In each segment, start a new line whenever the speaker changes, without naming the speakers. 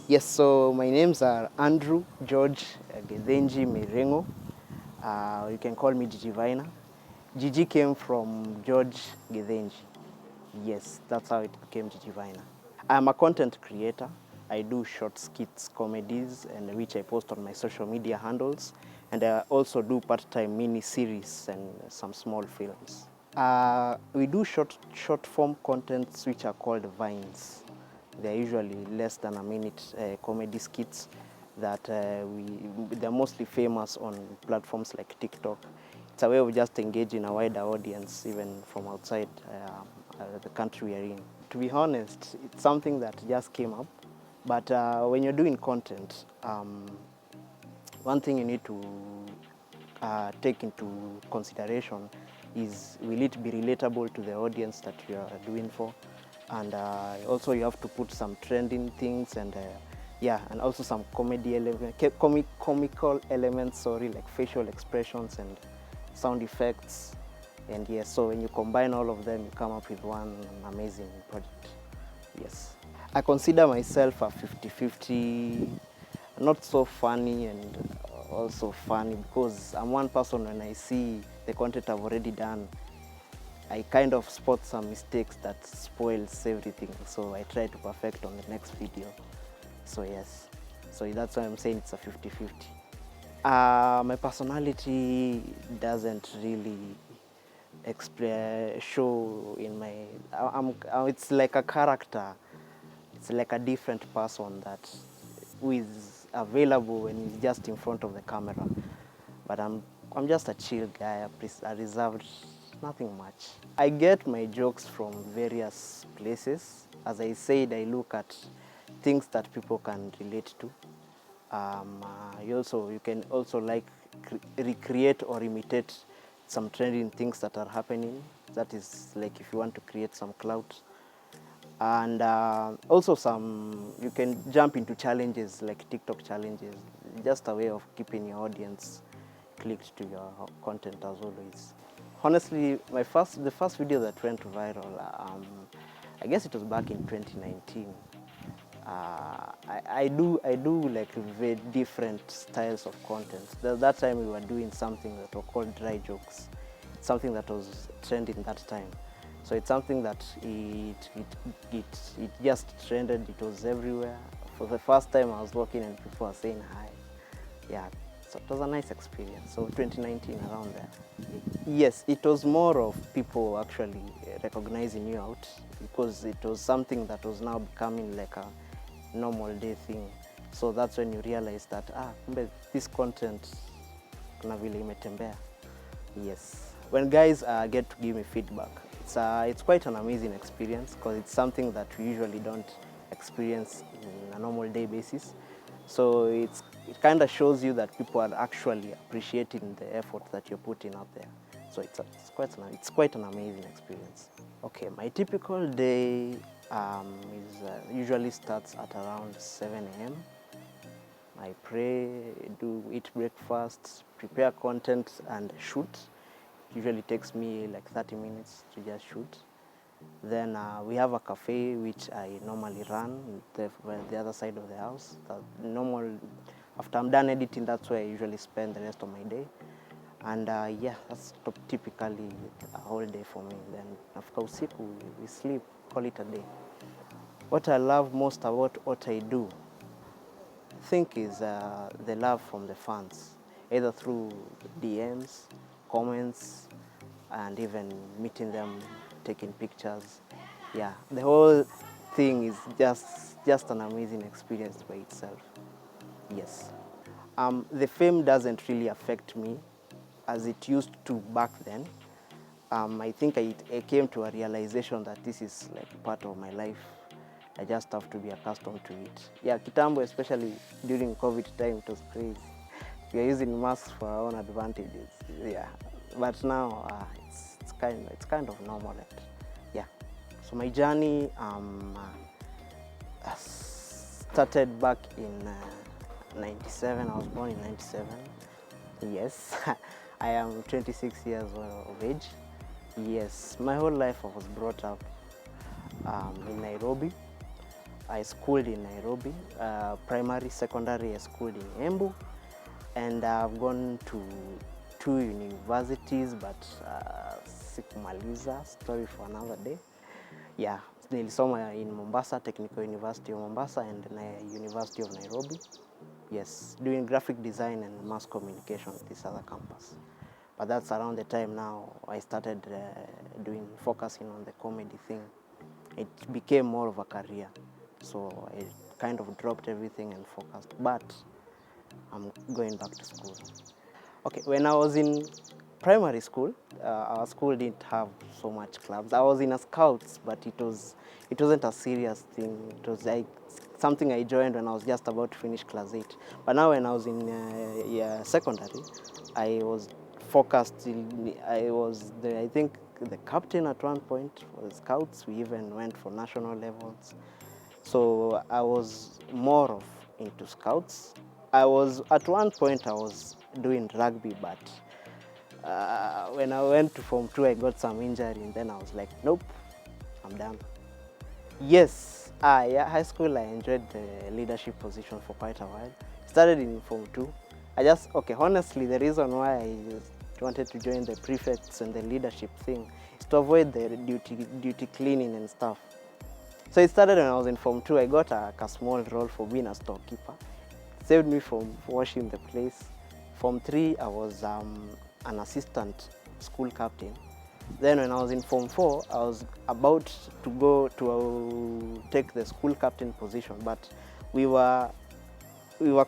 Yes, so my names are Andrew George Gedenji Mirengo. You can call me Gigi Vina. Gigi came from George Gedenji. Yes, that's how it became Gigi Vina. I'm a content creator. I do short skits, comedies, and which I post on my social media handles. And I also do part-time mini-series and some small films. We do short form contents which are called vines. They're usually less than a minute comedy skits that they're mostly famous on platforms like TikTok. It's a way of just engaging a wider audience even from outside the country we are in. To be honest, it's something that just came up, but when you're doing content, one thing you need to take into consideration is, will it be relatable to the audience that you are doing for? And also you have to put some trending things and and also some comedy element, comical elements, like facial expressions and sound effects. And yes, so when you combine all of them, you come up with one amazing project. Yes. I consider myself a 50-50, not so funny and also funny, because I'm one person, when I see the content I've already done, I kind of spot some mistakes that spoils everything. So I try to perfect on the next video. So yes, so that's why I'm saying it's a 50-50. My personality doesn't really show in my, it's like a character. It's like a different person that who is available when he's just in front of the camera. But I'm just a chill guy, a reserved, nothing much. I get my jokes from various places. As I said, I look at things that people can relate to. You can also recreate or imitate some trending things that are happening. That is like if you want to create some clout. And also you can jump into challenges like TikTok challenges, just a way of keeping your audience clicked to your content as always. Honestly, the first video that went viral, I guess it was back in 2019. I do like very different styles of content. That time we were doing something that were called dry jokes, something that was trending that time. So it's something that it just trended. It was everywhere. For the first time, I was walking and people were saying hi. Yeah, so it was a nice experience. So 2019, around there. Yes, it was more of people actually recognizing you out, because it was something that was now becoming like a normal day thing. So that's when you realize that this content kuna vile imetembea. Yes. When guys get to give me feedback, it's quite an amazing experience, because it's something that we usually don't experience in a normal day basis. So it kind of shows you that people are actually appreciating the effort that you're putting out there. So it's quite an amazing experience. Okay, my typical day usually starts at around 7 a.m. I pray, eat breakfast, prepare content, and shoot. It usually takes me like 30 minutes to just shoot. Then we have a cafe which I normally run the other side of the house. After I'm done editing, that's where I usually spend the rest of my day. And that's typically a whole day for me. Then after usiku, we sleep, call it a day. What I love most about what I do, I think, is the love from the fans, either through DMs, comments, and even meeting them, taking pictures. Yeah, the whole thing is just an amazing experience by itself. Yes. The fame doesn't really affect me as it used to back then. I think I came to a realization that this is like part of my life. I just have to be accustomed to it. Yeah, kitambo, especially during COVID time, it was crazy. We are using masks for our own advantages. Yeah, but now it's kind of normal. Yeah. So my journey started back in 97. I was born in 97. Yes, I am 26 years of age. Yes, my whole life I was brought up in Nairobi. I schooled in Nairobi, primary, secondary, I schooled in Embu, and I've gone to 2 universities, but sikumaliza, story for another day. Yeah, nilisoma in Mombasa, Technical University of Mombasa, and University of Nairobi. Yes, doing graphic design and mass communication at this other campus. But that's around the time now I started focusing on the comedy thing. It became more of a career. So I kind of dropped everything and focused. But I'm going back to school. Okay, when I was in primary school, our school didn't have so much clubs. I was in a scouts, but it wasn't a serious thing. It was like something I joined when I was just about to finish class 8. But now when I was in secondary, I was focused. I think the captain at one point for the scouts. We even went for national levels. So I was more of into scouts. At one point I was doing rugby, but when I went to Form 2, I got some injury, and then I was like, nope, I'm done. Yes, yeah, high school I enjoyed the leadership position for quite a while. Started in Form 2. Honestly, the reason why I wanted to join the prefects and the leadership thing is to avoid the duty cleaning and stuff. So it started when I was in Form 2. I got a small role for being a storekeeper. Saved me from washing the place. Form 3, I was an assistant school captain. Then when I was in Form 4, I was about to go to take the school captain position, but we were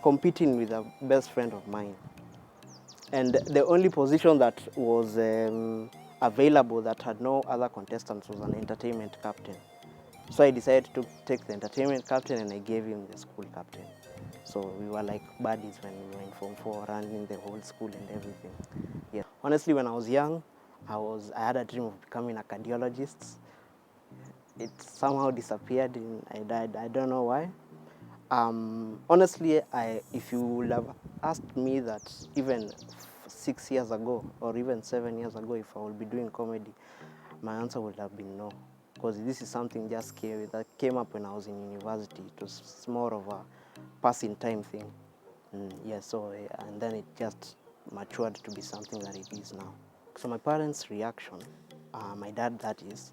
competing with a best friend of mine. And the only position that was available that had no other contestants was an entertainment captain. So I decided to take the entertainment captain, and I gave him the school captain. So we were like buddies when we were in Form 4, running the whole school and everything. Yeah. Honestly, when I was young, I had a dream of becoming a cardiologist. It somehow disappeared, and I died. I don't know why. Honestly, if you would have asked me that even 6 years ago or even 7 years ago if I would be doing comedy, my answer would have been no. Because this is something just scary that came up when I was in university. It was more of a passing time thing. And then it just matured to be something that it is now. So my parents' reaction, my dad that is,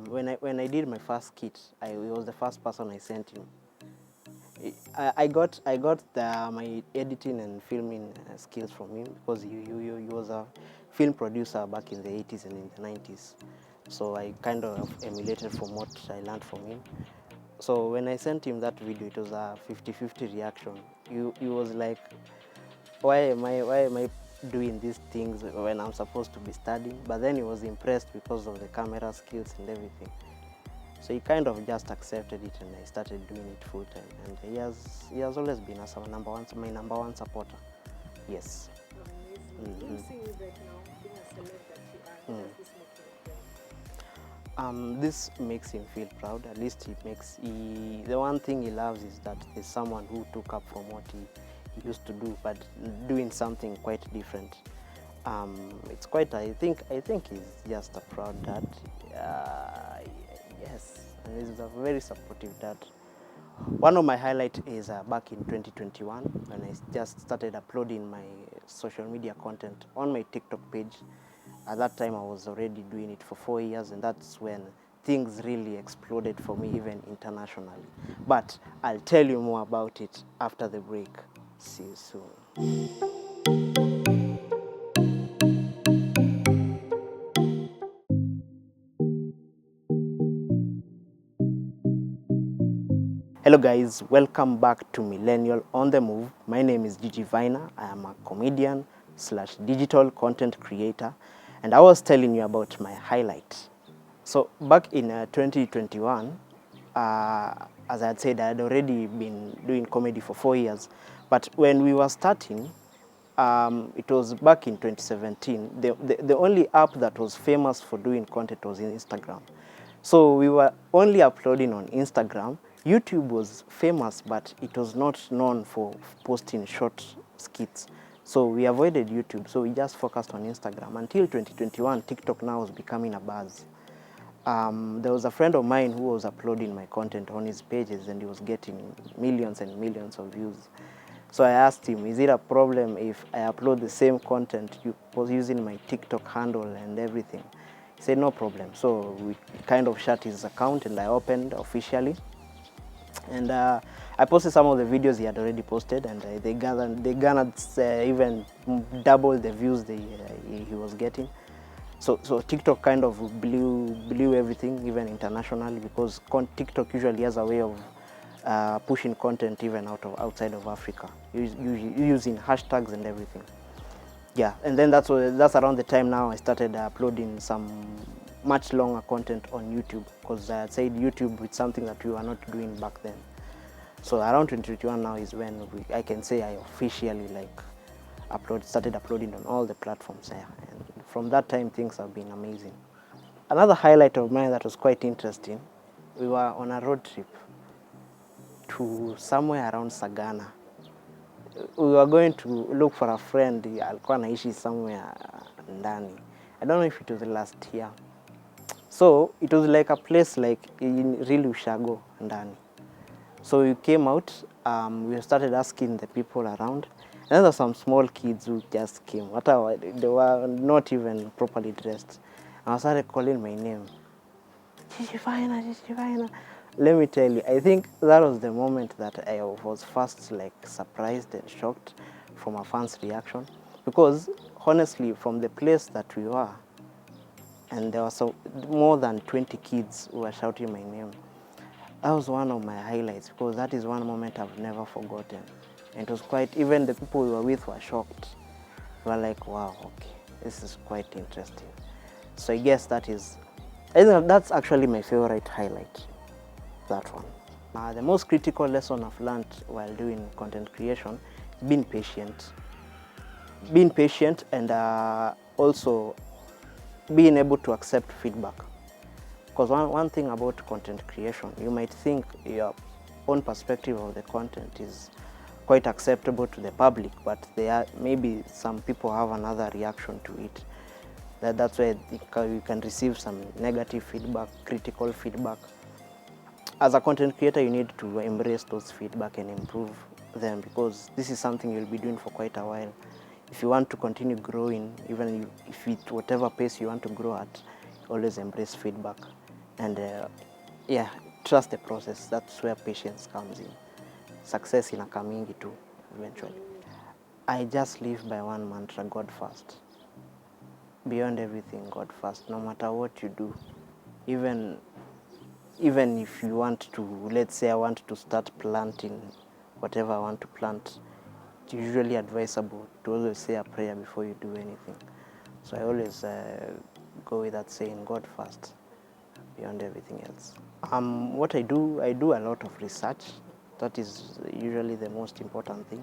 when I did my first skit, he was the first person I sent him. I got my editing and filming skills from him because he was a film producer back in the 80s and in the 90s. So I kind of emulated from what I learned from him. So when I sent him that video, it was a 50-50 reaction. He was like, why am I doing these things when I'm supposed to be studying? But then he was impressed because of the camera skills and everything. So he kind of just accepted it, and I started doing it full time. And he has always been my number one supporter. Yes.
Amazing. Seeing you right now, being a celeb that you are,
This makes him feel proud. At least the one thing he loves is that there's someone who took up from what he used to do, but doing something quite different. It's quite. I think he's just a proud dad. Yes, and he's a very supportive dad. One of my highlights is back in 2021 when I just started uploading my social media content on my TikTok page. At that time, I was already doing it for 4 years, and that's when things really exploded for me, even internationally. But I'll tell you more about it after the break. See you soon. Hello guys, welcome back to Millennial on the Move. My name is Gigi Viner. I am a comedian / digital content creator, and I was telling you about my highlight. So back in 2021, as I had said, I had already been doing comedy for 4 years, but when we were starting, it was back in 2017. The only app that was famous for doing content was in Instagram. So we were only uploading on Instagram. YouTube was famous, but it was not known for posting short skits. So we avoided YouTube, so we just focused on Instagram. Until 2021, TikTok now was becoming a buzz. there was a friend of mine who was uploading my content on his pages, and he was getting millions and millions of views. So I asked him, is it a problem if I upload the same content was using my TikTok handle and everything? He said, no problem. So we kind of shut his account, and I opened officially. And I posted some of the videos he had already posted, and they garnered even double the views he was getting. So TikTok kind of blew everything, even internationally, because TikTok usually has a way of pushing content even outside of Africa, using hashtags and everything. Yeah, and then that's around the time now I started uploading some much longer content on YouTube, because I said YouTube is something that we were not doing back then. So around 2021 now is when I can say I officially started uploading on all the platforms there. And from that time, things have been amazing. Another highlight of mine that was quite interesting, we were on a road trip to somewhere around Sagana. We were going to look for a friend, alikuwa anaishi somewhere ndani. I don't know if it was last year. So it was like a place like in really ushago ndani. So we came out, we started asking the people around. And then there were some small kids who just came. They were not even properly dressed. And I started calling my name. Chichifina. Let me tell you, I think that was the moment that I was first surprised and shocked from a fan's reaction. Because honestly, from the place that we were, and there were more than 20 kids who were shouting my name. That was one of my highlights, because that is one moment I've never forgotten. And it was even the people we were with were shocked. They were like, wow, okay, this is quite interesting. So I guess I think that's actually my favorite highlight, that one. The most critical lesson I've learned while doing content creation is being patient. Being patient, and also being able to accept feedback. Because one thing about content creation, you might think your own perspective of the content is quite acceptable to the public, but maybe some people have another reaction to it. That's where you can receive some negative feedback, critical feedback. As a content creator, you need to embrace those feedback and improve them, because this is something you'll be doing for quite a while. If you want to continue growing, even if it's whatever pace you want to grow at, always embrace feedback. And yeah, trust the process. That's where patience comes in. Success in a coming too, eventually. I just live by one mantra: God first. Beyond everything, God first. No matter what you do, even if you want to, let's say I want to start planting whatever I want to plant, it's usually advisable to always say a prayer before you do anything. So I always go with that saying, God first, beyond everything else. What I do a lot of research. That is usually the most important thing.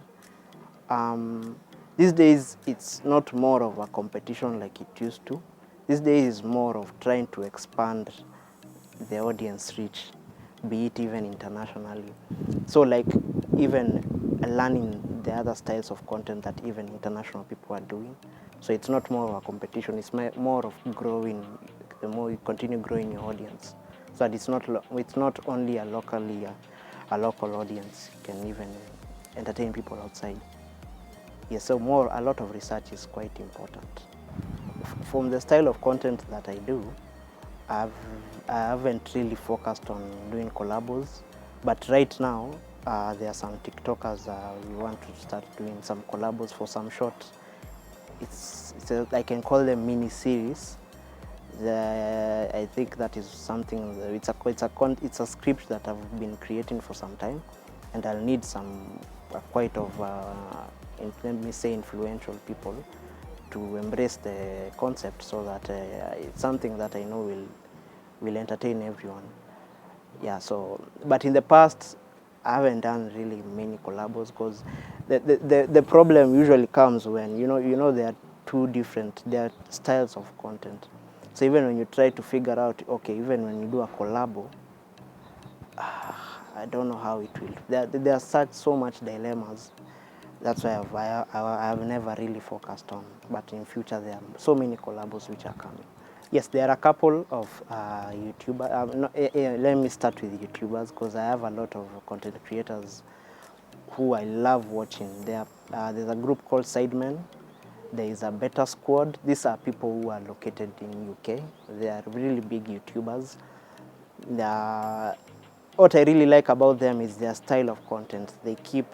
These days, it's not more of a competition like it used to. These days is more of trying to expand the audience reach, be it even internationally. So even learning the other styles of content that even international people are doing. So it's not more of a competition, it's more of growing. The more you continue growing your audience, so that it's not only a local audience, you can even entertain people outside. Yes, so a lot of research is quite important. From the style of content that I do, I haven't really focused on doing collabos, but right now there are some TikTokers we want to start doing some collabos for some short. I can call them mini series. I think that is something. It's a script that I've been creating for some time, and I'll need some quite of let me say influential people to embrace the concept, so that it's something that I know will entertain everyone. Yeah. So, but in the past, I haven't done really many collabos, because the problem usually comes when there are styles of content. So even when you try to figure out, okay, even when you do a collabo, I don't know how it will. There are so much dilemmas. That's why I have never really focused on. But in future, there are so many collabos which are coming. Yes, there are a couple of YouTubers. No, let me start with YouTubers because I have a lot of content creators who I love watching. There's a group called Sidemen. There is a Better Squad. These are people who are located in UK. They are really big YouTubers. What I really like about them is their style of content. They keep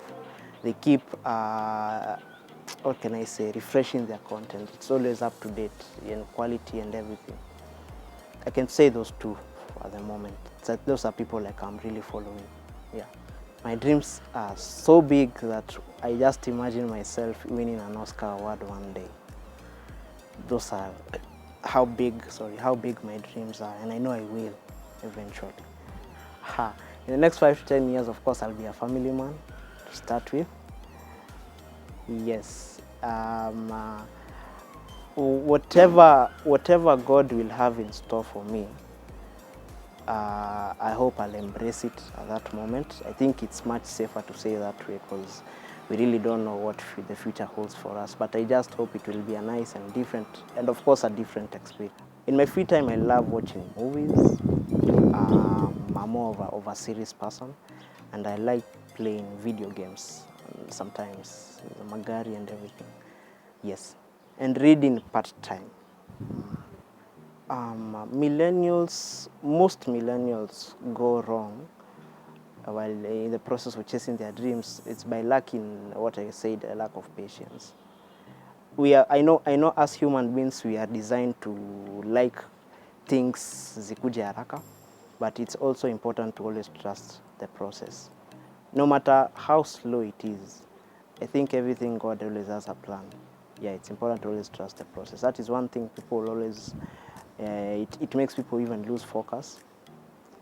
what can I say, refreshing their content. It's always up to date in quality and everything. I can say those two at the moment. So those are people like I'm really following. Yeah. My dreams are so big that I just imagine myself winning an Oscar award one day. Those are how big my dreams are, and I know I will eventually. In the next 5 to 10 years, of course, I'll be a family man to start with. Yes. Whatever God will have in store for me, I hope I'll embrace it at that moment. I think it's much safer to say that way because we really don't know what the future holds for us. But I just hope it will be a nice and different, and of course a different experience. In my free time, I love watching movies. I'm more of a serious person, and I like playing video games, sometimes the magari and everything. Yes, and reading part-time. Most millennials go wrong while in the process of chasing their dreams. It's by lacking what I said, a lack of patience. I know as human beings we are designed to like things zikuje haraka, but it's also important to always trust the process. No matter how slow it is, I think everything God always has a plan. Yeah, it's important to always trust the process. That is one thing people always, it makes people even lose focus.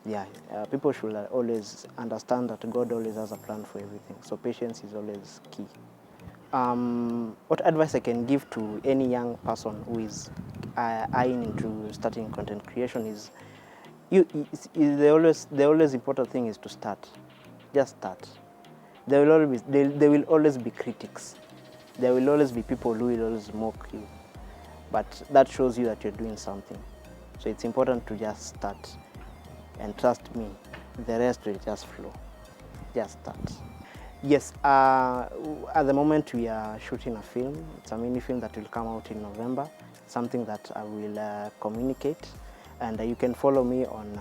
Yeah, people should always understand that God always has a plan for everything. So patience is always key. What advice I can give to any young person who is eyeing into starting content creation is, the always important thing is to start. Just start. There will always be critics. There will always be people who will always mock you. But that shows you that you're doing something. So it's important to just start. And trust me, the rest will just flow. Just start. Yes, at the moment we are shooting a film. It's a mini film that will come out in November, something that I will communicate. And you can follow me on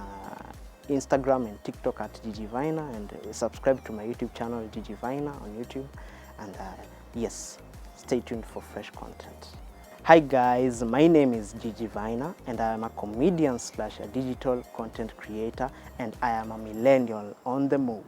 Instagram and TikTok at Gigi Viner, and subscribe to my YouTube channel, Gigi Viner, on YouTube. And yes, stay tuned for fresh content. Hi guys, my name is Gigi Viner, and I am a comedian / a digital content creator, and I am a millennial on the move.